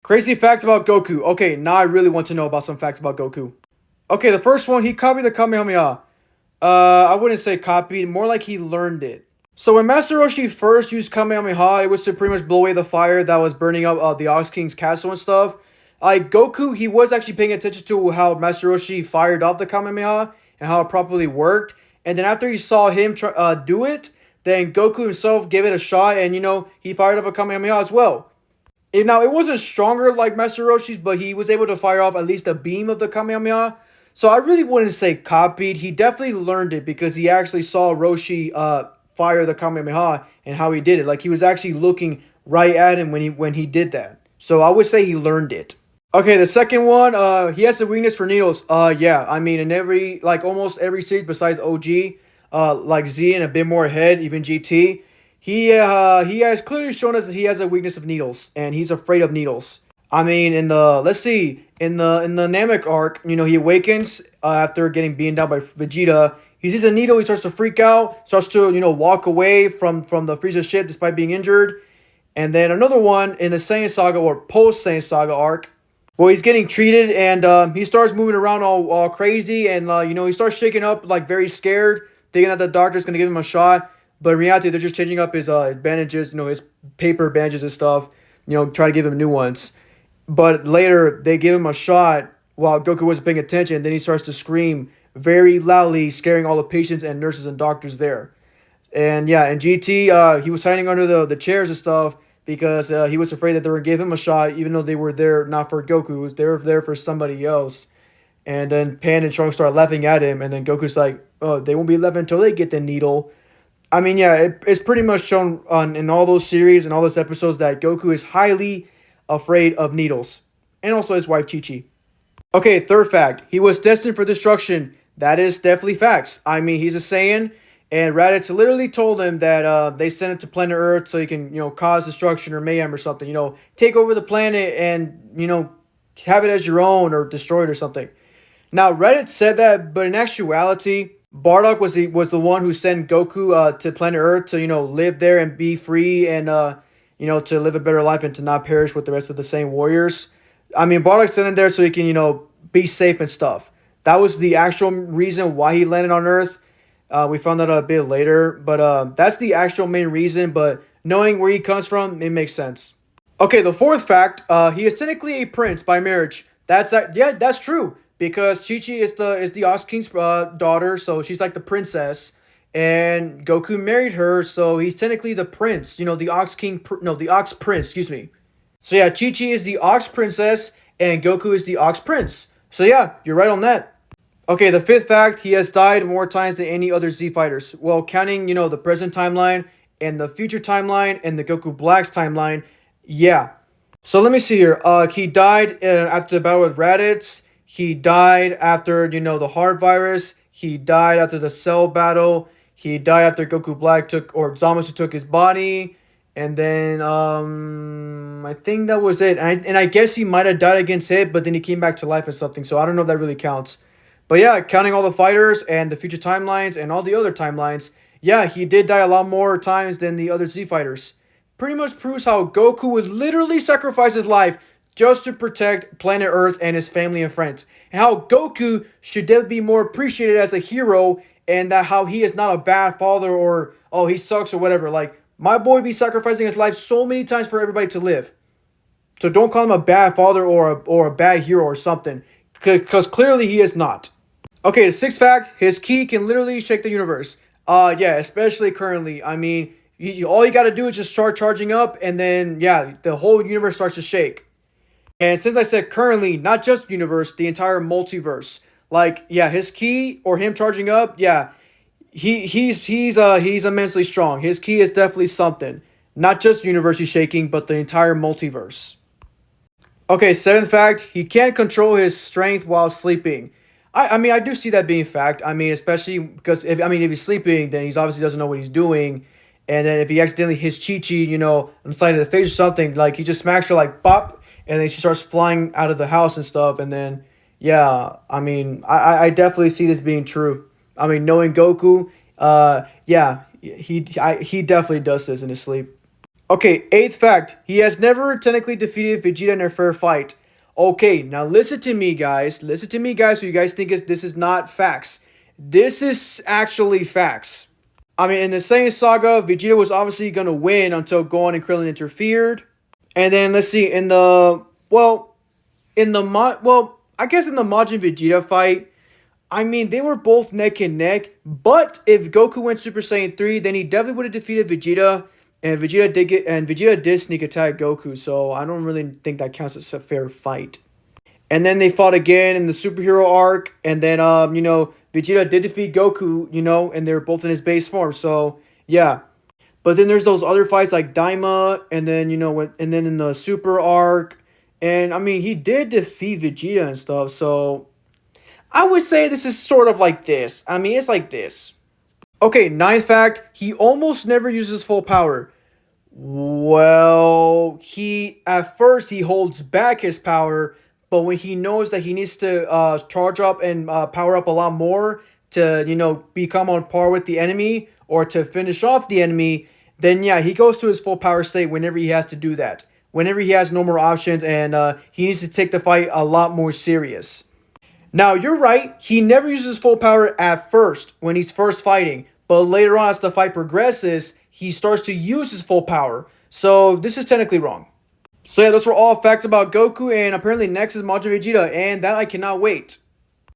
Crazy facts about Goku. Okay, now I really want to know about some facts about Goku. Okay, the first one, he copied the Kamehameha. I wouldn't say copied, more like he learned it. So when Master Roshi first used Kamehameha, it was to pretty much blow away the fire that was burning up the Ox King's castle and stuff. Like Goku, he was actually paying attention to how Master Roshi fired off the Kamehameha and how it properly worked. And then after he saw him do it, then Goku himself gave it a shot, and he fired off a Kamehameha as well. Now, it wasn't stronger like Master Roshi's, but he was able to fire off at least a beam of the Kamehameha. So I really wouldn't say copied. He definitely learned it because he actually saw Roshi fire the Kamehameha and how he did it. Like, he was actually looking right at him when he did that. So I would say he learned it. Okay, the second one, he has a weakness for needles. Yeah, I mean, in almost every series besides OG, like Z and a bit more ahead, even GT, he has clearly shown us that he has a weakness of needles, and he's afraid of needles. I mean, in the Namek arc, he awakens after getting beaten down by Vegeta. He sees a needle, he starts to freak out, starts to walk away from the Frieza ship despite being injured. And then another one in the Saiyan Saga or post Saiyan Saga arc, well, he's getting treated, and he starts moving around all crazy, and he starts shaking up like very scared, thinking that the doctor's gonna give him a shot. But in reality, they're just changing up his bandages, his paper bandages and stuff, try to give him new ones. But later, they give him a shot while Goku wasn't paying attention. Then he starts to scream very loudly, scaring all the patients and nurses and doctors there. And yeah, in GT, he was hiding under the chairs and stuff because he was afraid that they were going to give him a shot, even though they were there not for Goku. They were there for somebody else. And then Pan and Trunks start laughing at him. And then Goku's like, oh, they won't be laughing until they get the needle. I mean, yeah, it's pretty much shown in all those series and all those episodes that Goku is highly afraid of needles. And also his wife, Chi-Chi. Okay, third fact. He was destined for destruction. That is definitely facts. I mean, he's a Saiyan. And Raditz literally told him that they sent it to planet Earth so he can, cause destruction or mayhem or something. Take over the planet and, have it as your own or destroy it or something. Now, Reddit said that, but in actuality, Bardock was the one who sent Goku to planet Earth to, live there and be free and, to live a better life and to not perish with the rest of the same warriors. I mean, Bardock sent him there so he can, be safe and stuff. That was the actual reason why he landed on Earth. We found that out a bit later, but that's the actual main reason. But knowing where he comes from, it makes sense. Okay, the fourth fact, he is technically a prince by marriage. That's true because Chi-Chi is the Ox King's daughter, so she's like the princess, and Goku married her, so he's technically the prince. The Ox King, the Ox Prince. Excuse me. So yeah, Chi-Chi is the Ox Princess, and Goku is the Ox Prince. So yeah, you're right on that. Okay, the fifth fact, he has died more times than any other Z fighters. Well, counting, the present timeline and the future timeline and the Goku Black's timeline, yeah. So let me see here. He died after the battle with Raditz. He died after, the heart virus. He died after the Cell battle. He died after Goku Black Zamasu took his body. And then, I think that was it. And I guess he might have died against Hit, but then he came back to life or something. So I don't know if that really counts. But yeah, counting all the fighters and the future timelines and all the other timelines, yeah, he did die a lot more times than the other Z fighters. Pretty much proves how Goku would literally sacrifice his life just to protect planet Earth and his family and friends. And how Goku should definitely be more appreciated as a hero, and that how he is not a bad father or, oh, he sucks or whatever. Like, my boy be sacrificing his life so many times for everybody to live. So don't call him a bad father or a bad hero or something, because clearly he is not. Okay, the sixth fact, his ki can literally shake the universe. Yeah, especially currently. I mean, all you got to do is just start charging up, and then, yeah, the whole universe starts to shake. And since I said currently, not just universe, the entire multiverse. Like, yeah, his ki or him charging up, yeah, he's immensely strong. His ki is definitely something. Not just universe he's shaking, but the entire multiverse. Okay, seventh fact, he can't control his strength while sleeping. I mean, I do see that being fact. I mean, especially because, if he's sleeping, then he obviously doesn't know what he's doing. And then if he accidentally hits Chi-Chi, on the side of the face or something, like, he just smacks her, like, bop, and then she starts flying out of the house and stuff. And then, yeah, I mean, I definitely see this being true. I mean, knowing Goku, yeah, he definitely does this in his sleep. Okay, eighth fact. He has never technically defeated Vegeta in a fair fight. Okay, now listen to me, guys. Listen to me, guys, so you guys think this is not facts. This is actually facts. I mean, in the Saiyan Saga, Vegeta was obviously going to win until Gohan and Krillin interfered. And then, let's see, I guess in the Majin Vegeta fight, I mean, they were both neck and neck, but if Goku went Super Saiyan 3, then he definitely would have defeated Vegeta, and Vegeta did sneak attack Goku, so I don't really think that counts as a fair fight. And then they fought again in the superhero arc, and then Vegeta did defeat Goku, and they were both in his base form, so yeah. But then there's those other fights like Daima, and then and then in the super arc, and I mean he did defeat Vegeta and stuff, so I would say this is sort of like this. I mean, it's like this. Okay, ninth fact, he almost never uses full power. Well, at first he holds back his power, but when he knows that he needs to charge up and power up a lot more to, become on par with the enemy or to finish off the enemy, then yeah, he goes to his full power state whenever he has to do that. Whenever he has no more options and he needs to take the fight a lot more serious. Now, you're right, he never uses full power at first when he's first fighting, but later on as the fight progresses, he starts to use his full power. So, this is technically wrong. So yeah, those were all facts about Goku, and apparently next is Majin Vegeta, and that I cannot wait.